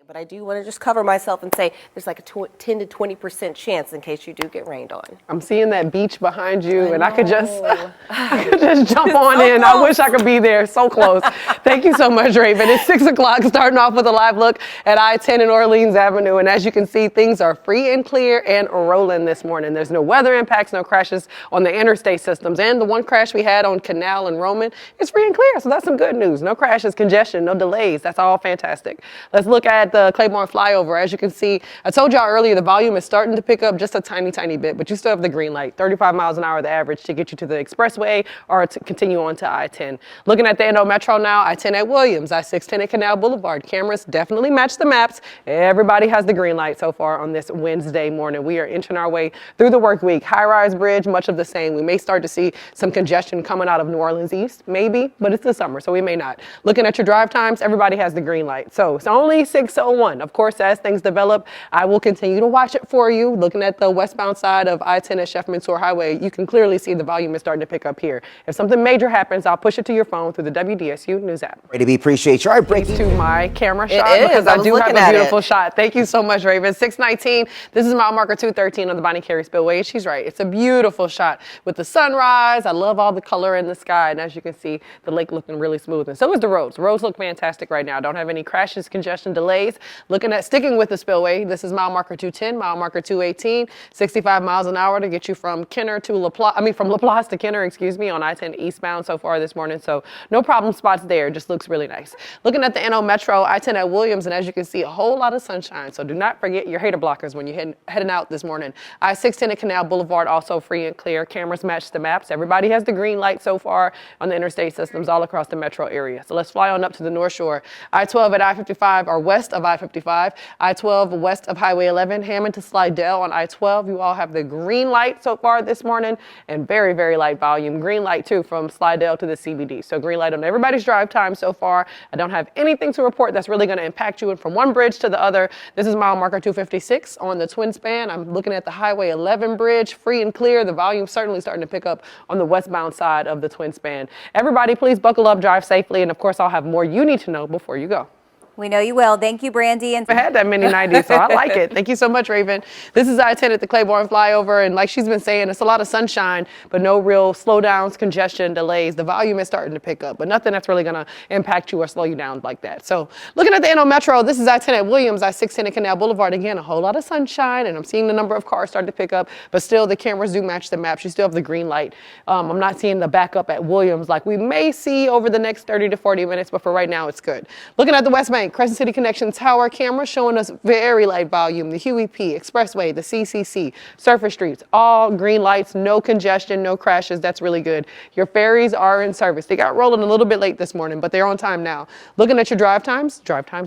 But I do want to just cover myself and say there's like a 10 to 20% chance in case you do get rained on. I'm seeing that beach behind you, and I could just jump on in. I wish I could be there. So close. Thank you so much, Raven. It's 6 o'clock, starting off with a live look at I-10 and Orleans Avenue. And as you can see, things are free and clear and rolling this morning. There's no weather impacts, no crashes on the interstate systems. And the one crash we had on Canal and Roman is free and clear. So that's some good news. No crashes, congestion, no delays. That's all fantastic. Let's look at the Claiborne flyover. As you can see, I told y'all earlier, the volume is starting to pick up just a tiny bit, but you still have the green light, 35 miles an hour, the average, to get you to the expressway or to continue on to I-10. Looking at the NO Metro now, I-10 at Williams, I-610 at Canal Boulevard. Cameras definitely match the maps. Everybody has the green light so far on this Wednesday morning. We are inching our way through the work week. High-rise bridge, much of the same. We may start to see some congestion coming out of New Orleans East, maybe, but it's the summer, so we may not. Looking at your drive times, everybody has the green light. So it's only 6:01. Of course, as things develop, I will continue to watch it for you. Looking at the westbound side of I-10 at Chef Mansour Highway, you can clearly see the volume is starting to pick up here. If something major happens, I'll push it to your phone through the WDSU News app. Brandi B, appreciate you. All right, break to my camera shot because I do have a beautiful shot. Thank you so much, Raven. 619. This is mile marker 213 on the Bonnie Carey Spillway. She's right. It's a beautiful shot with the sunrise. I love all the color in the sky. And as you can see, the lake looking really smooth. And so is the roads. The roads look fantastic right now. I don't have any crashes, congestion, delays. Looking at sticking with the spillway, this is mile marker 210, mile marker 218, 65 miles an hour to get you from Kenner to LaPlace, from LaPlace to Kenner, on I-10 eastbound so far this morning. So no problem spots there. Just looks really nice. Looking at the NO Metro, I-10 at Williams, and as you can see, a whole lot of sunshine. So do not forget your hater blockers when you're heading out this morning. I-610 at Canal Boulevard, also free and clear. Cameras match the maps. Everybody has the green light so far on the interstate systems all across the metro area. So let's fly on up to the North Shore. I-12 at I-55, or west of I-55. I-12 west of Highway 11, Hammond to Slidell on I-12. You all have the green light so far this morning, and very light volume. Green light too from Slidell to the CBD. So green light on everybody's drive time so far. I don't have anything to report that's really going to impact you from one bridge to the other. This is mile marker 256 on the twin span. I'm looking at the Highway 11 bridge, free and clear. The volume certainly starting to pick up on the westbound side of the twin span. Everybody, please buckle up, drive safely, and of course, I'll have more you need to know before you go. We know you will. Thank you, Brandi. And I had that mini 90, so I like it. Thank you so much, Raven. This is I-10 at the Claiborne flyover, and like she's been saying, it's a lot of sunshine, but no real slowdowns, congestion, delays. The volume is starting to pick up, but nothing that's really going to impact you or slow you down like that. So looking at the NO Metro, this is I-10 at Williams, I-610 at Canal Boulevard. Again, a whole lot of sunshine, and I'm seeing the number of cars start to pick up, but still the cameras do match the maps. You still have the green light. I'm not seeing the backup at Williams like we may see over the next 30 to 40 minutes, but for right now, it's good. Looking at the West Bank, Crescent City Connection Tower camera showing us very light volume. The Huey P, Expressway, the CCC, surface streets, all green lights, no congestion, no crashes. That's really good. Your ferries are in service. They got rolling a little bit late this morning, but they're on time now. Looking at your drive times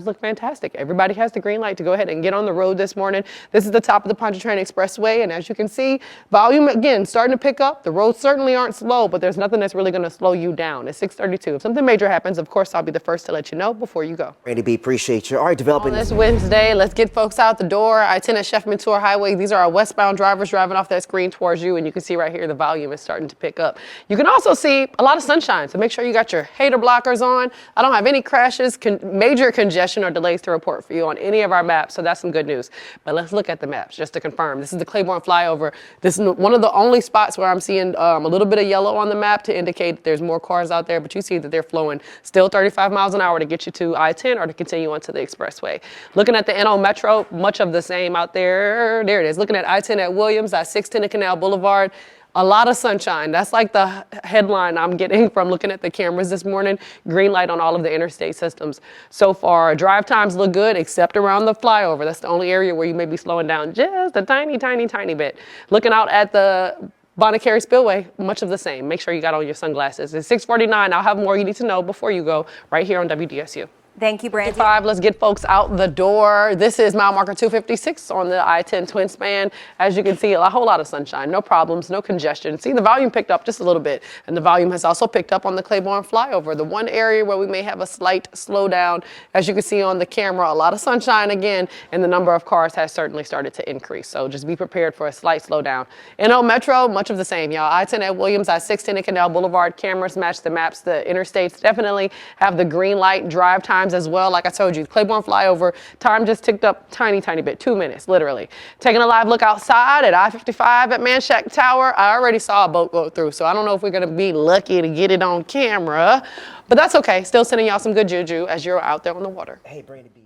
look fantastic. Everybody has the green light to go ahead and get on the road this morning. This is the top of the Pontchartrain Expressway, and as you can see, volume again starting to pick up. The roads certainly aren't slow, but there's nothing that's really going to slow you down. It's 6:32. If something major happens, of course, I'll be the first to let you know before you go. Brandi B, appreciate you. All right, developing on this Wednesday, let's get folks out the door. I-10 at Chef Mansour Highway. These are our westbound drivers driving off that screen towards you, and you can see right here the volume is starting to pick up. You can also see a lot of sunshine, so make sure you got your hater blockers on. I don't have any crashes, major congestion or delays to report for you on any of our maps, so that's some good news. But let's look at the maps just to confirm. This is the Claiborne flyover. This is one of the only spots where I'm seeing a little bit of yellow on the map to indicate that there's more cars out there, but you see that they're flowing still 35 miles an hour to get you to I-10 or to continue onto the expressway. Looking at the NO Metro, much of the same out there. There it is. Looking at I-10 at Williams, I-610 at Canal Boulevard. A lot of sunshine. That's like the headline I'm getting from looking at the cameras this morning. Green light on all of the interstate systems. So far, drive times look good except around the flyover. That's the only area where you may be slowing down just a tiny bit. Looking out at the Bonnie Carey Spillway, much of the same. Make sure you got on your sunglasses. It's 6:49. I'll have more you need to know before you go right here on WDSU. Thank you, Brandi. 5, let's get folks out the door. This is mile marker 256 on the I-10 twin span. As you can see, a whole lot of sunshine, no problems, no congestion. See, the volume picked up just a little bit, and the volume has also picked up on the Claiborne flyover. The one area where we may have a slight slowdown, as you can see on the camera, a lot of sunshine again, and the number of cars has certainly started to increase. So just be prepared for a slight slowdown. NO Metro, much of the same, y'all. I-10 at Williams, I-610 at Canal Boulevard. Cameras match the maps. The interstates definitely have the green light. Drive time times as well. Like I told you, Claiborne flyover, time just ticked up tiny bit, 2 minutes, literally. Taking a live look outside at I-55 at Manchac Tower. I already saw a boat go through, so I don't know if we're gonna be lucky to get it on camera, but that's okay. Still sending y'all some good juju as you're out there on the water. Hey, Brandi B.